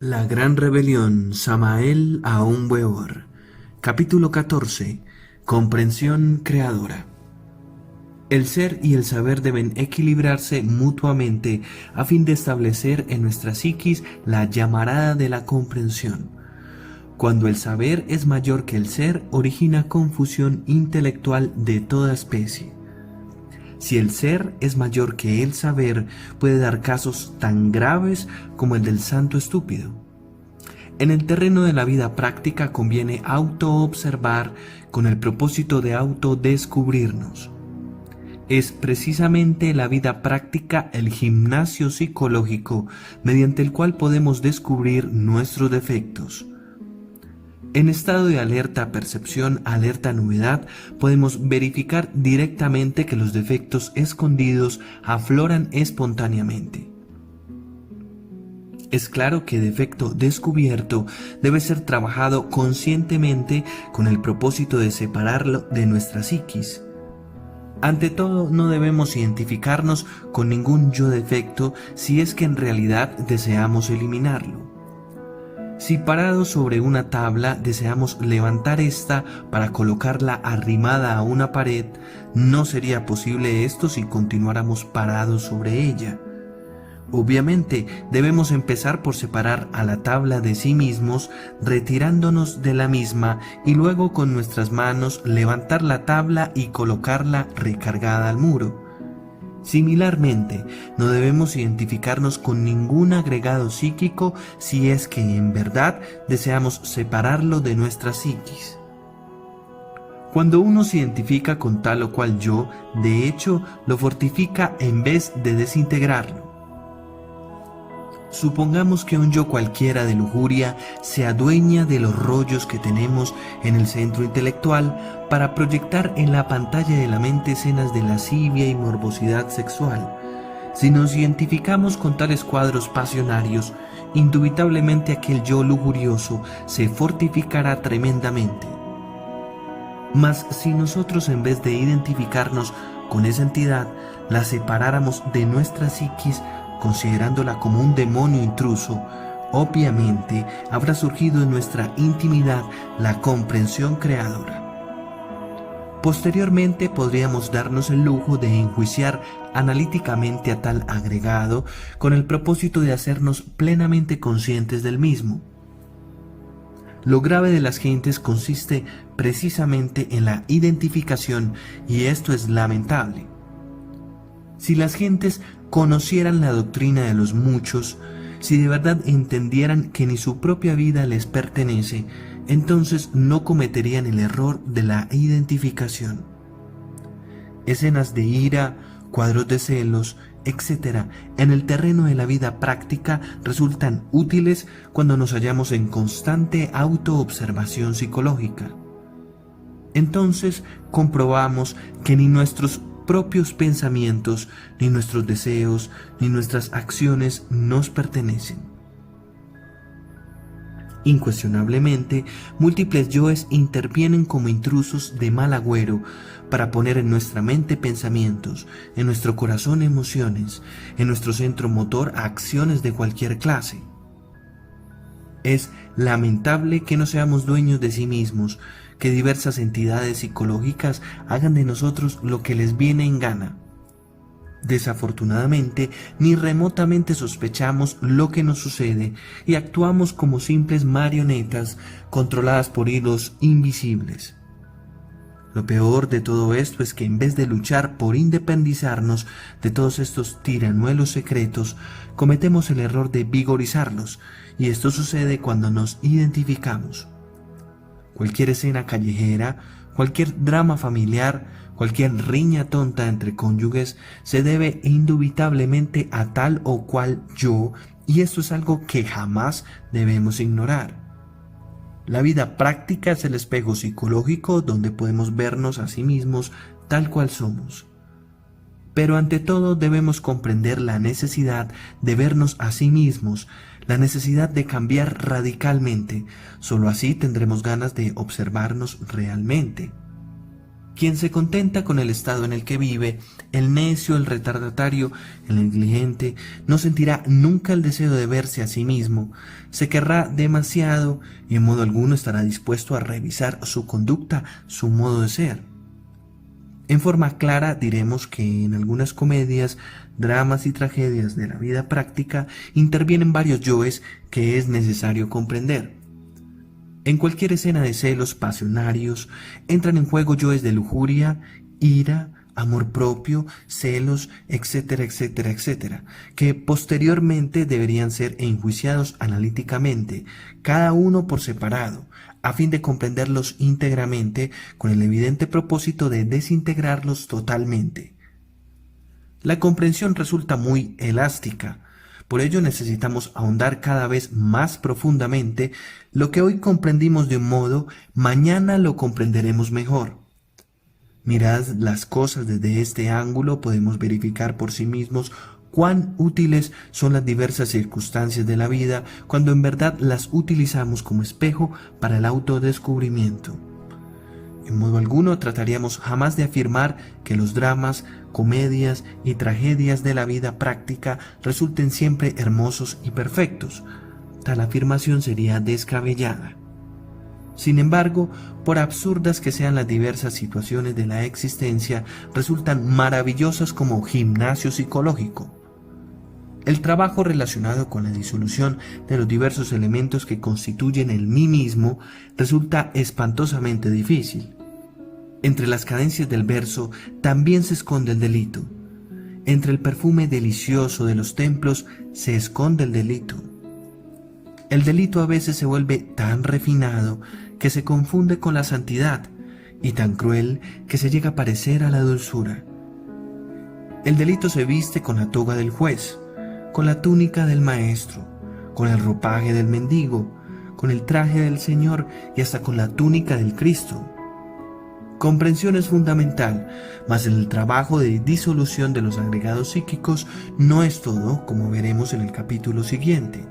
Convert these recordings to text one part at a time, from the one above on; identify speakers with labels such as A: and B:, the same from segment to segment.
A: La gran rebelión, Samael Aún Weor. Capítulo 14. Comprensión creadora. El ser y el saber deben equilibrarse mutuamente a fin de establecer en nuestra psiquis la llamarada de la comprensión. Cuando el saber es mayor que el ser, origina confusión intelectual de toda especie. Si el ser es mayor que el saber, puede dar casos tan graves como el del santo estúpido. En el terreno de la vida práctica conviene autoobservar con el propósito de autodescubrirnos. Es precisamente la vida práctica el gimnasio psicológico mediante el cual podemos descubrir nuestros defectos. En estado de alerta percepción, alerta novedad, podemos verificar directamente que los defectos escondidos afloran espontáneamente. Es claro que defecto descubierto debe ser trabajado conscientemente con el propósito de separarlo de nuestra psiquis. Ante todo, no debemos identificarnos con ningún yo defecto si es que en realidad deseamos eliminarlo. Si parados sobre una tabla deseamos levantar esta para colocarla arrimada a una pared, no sería posible esto si continuáramos parados sobre ella. Obviamente, debemos empezar por separar a la tabla de sí mismos, retirándonos de la misma y luego con nuestras manos levantar la tabla y colocarla recargada al muro. Similarmente, no debemos identificarnos con ningún agregado psíquico si es que en verdad deseamos separarlo de nuestra psiquis. Cuando uno se identifica con tal o cual yo, de hecho, lo fortifica en vez de desintegrarlo. Supongamos que un yo cualquiera de lujuria se adueña de los rollos que tenemos en el centro intelectual para proyectar en la pantalla de la mente escenas de lascivia y morbosidad sexual. Si nos identificamos con tales cuadros pasionarios, indubitablemente aquel yo lujurioso se fortificará tremendamente. Mas si nosotros, en vez de identificarnos con esa entidad, la separáramos de nuestra psiquis, considerándola como un demonio intruso, obviamente habrá surgido en nuestra intimidad la comprensión creadora. Posteriormente podríamos darnos el lujo de enjuiciar analíticamente a tal agregado con el propósito de hacernos plenamente conscientes del mismo. Lo grave de las gentes consiste precisamente en la identificación, y esto es lamentable. Si las gentes conocieran la doctrina de los muchos, si de verdad entendieran que ni su propia vida les pertenece, entonces no cometerían el error de la identificación. Escenas de ira, cuadros de celos, etc., en el terreno de la vida práctica resultan útiles cuando nos hallamos en constante autoobservación psicológica. Entonces comprobamos que ni nuestros propios pensamientos, ni nuestros deseos, ni nuestras acciones nos pertenecen. Incuestionablemente, múltiples yoes intervienen como intrusos de mal agüero para poner en nuestra mente pensamientos, en nuestro corazón emociones, en nuestro centro motor acciones de cualquier clase. Es lamentable que no seamos dueños de sí mismos, que diversas entidades psicológicas hagan de nosotros lo que les viene en gana. Desafortunadamente, ni remotamente sospechamos lo que nos sucede y actuamos como simples marionetas controladas por hilos invisibles. Lo peor de todo esto es que en vez de luchar por independizarnos de todos estos tiranuelos secretos, cometemos el error de vigorizarlos, y esto sucede cuando nos identificamos. Cualquier escena callejera, cualquier drama familiar, cualquier riña tonta entre cónyuges se debe indubitablemente a tal o cual yo, y esto es algo que jamás debemos ignorar. La vida práctica es el espejo psicológico donde podemos vernos a sí mismos tal cual somos. Pero ante todo debemos comprender la necesidad de vernos a sí mismos, la necesidad de cambiar radicalmente. Solo así tendremos ganas de observarnos realmente. Quien se contenta con el estado en el que vive, el necio, el retardatario, el negligente, no sentirá nunca el deseo de verse a sí mismo, se querrá demasiado y en modo alguno estará dispuesto a revisar su conducta, su modo de ser. En forma clara diremos que en algunas comedias, dramas y tragedias de la vida práctica intervienen varios yoes que es necesario comprender. En cualquier escena de celos pasionarios entran en juego yoes de lujuria, ira, amor propio, celos, etcétera, etcétera, etcétera, que posteriormente deberían ser enjuiciados analíticamente, cada uno por separado, a fin de comprenderlos íntegramente con el evidente propósito de desintegrarlos totalmente. La comprensión resulta muy elástica. Por ello necesitamos ahondar cada vez más profundamente lo que hoy comprendimos de un modo, mañana lo comprenderemos mejor. Mirad las cosas desde este ángulo, podemos verificar por sí mismos cuán útiles son las diversas circunstancias de la vida cuando en verdad las utilizamos como espejo para el autodescubrimiento. En modo alguno trataríamos jamás de afirmar que los dramas, comedias y tragedias de la vida práctica resulten siempre hermosos y perfectos. Tal afirmación sería descabellada. Sin embargo, por absurdas que sean las diversas situaciones de la existencia, resultan maravillosas como gimnasio psicológico. El trabajo relacionado con la disolución de los diversos elementos que constituyen el mí mismo resulta espantosamente difícil. Entre las cadencias del verso también se esconde el delito. Entre el perfume delicioso de los templos se esconde el delito. El delito a veces se vuelve tan refinado que se confunde con la santidad y tan cruel que se llega a parecer a la dulzura. El delito se viste con la toga del juez, con la túnica del maestro, con el ropaje del mendigo, con el traje del Señor y hasta con la túnica del Cristo. Comprensión es fundamental, mas en el trabajo de disolución de los agregados psíquicos no es todo, como veremos en el capítulo siguiente.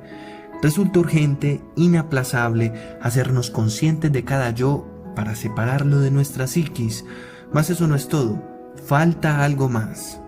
A: Resulta urgente, inaplazable, hacernos conscientes de cada yo para separarlo de nuestra psiquis, mas eso no es todo, falta algo más.